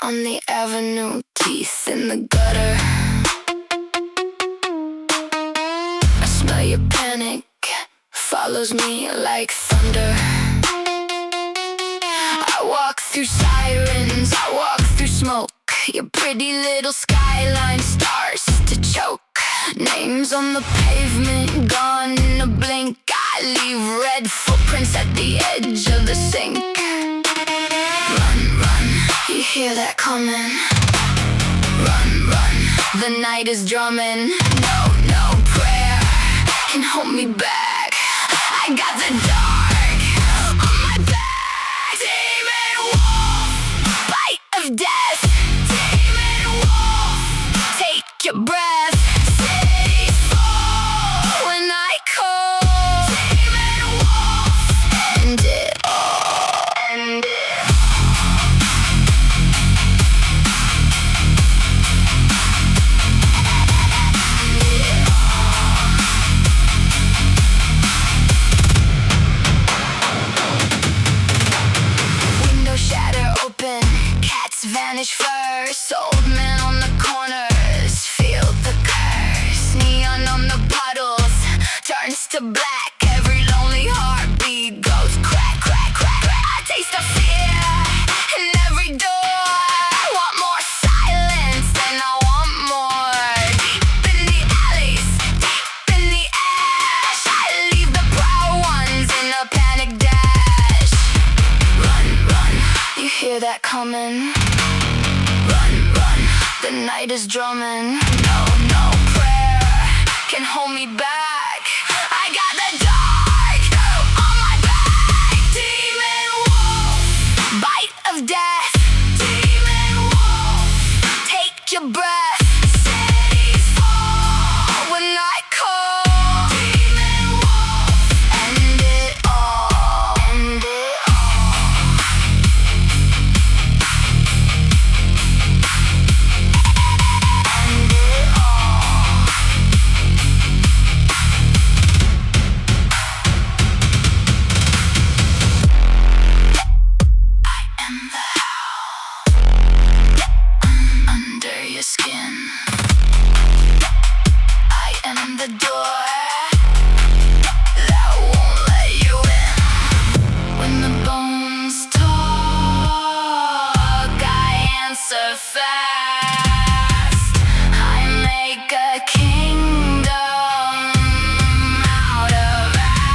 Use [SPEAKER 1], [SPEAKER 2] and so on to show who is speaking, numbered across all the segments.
[SPEAKER 1] on the avenue, teeth in the gutter. I smell your panic, follows me like thunder. I walk through sirens, I walk through smoke. Your pretty little skyline starts to choke. Names on the pavement, gone in a blink. I leave red footprints at the edge of the sink. Run, run, you hear that coming? Run, run, the night is drumming. No prayer can hold me back. I got the dark on my back. Demon wolf, bite of death. Demon wolf, take your breath. Cities fall when I call. Demon wolf, end it all. End it. Vanish first, old man on the corners, feel the curse. Neon on the puddles turns to black. Every lonely heartbeat goes crack, crack, crack, crack. I taste the fear in every door. I want more silence and I want more. Deep in the alleys, deep in the ash, I leave the proud ones in a panic dash. Run, run, you hear that coming? The night is drumming. No prayer can hold me back. I got the dark on my back. Demon wolf, bite of death. Demon wolf, take your breath. Cities fall when I call. Demon wolf, end it all. End it all. The door that won't let you in. When the bones talk, I answer fast. I make a kingdom out of ash.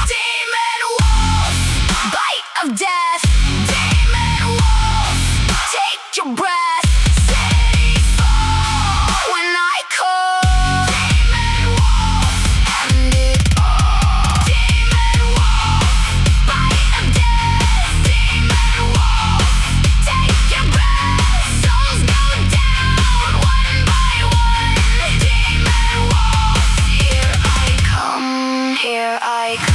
[SPEAKER 1] Demon wolf, bite of death. Demon wolf, take your breath. Here I come.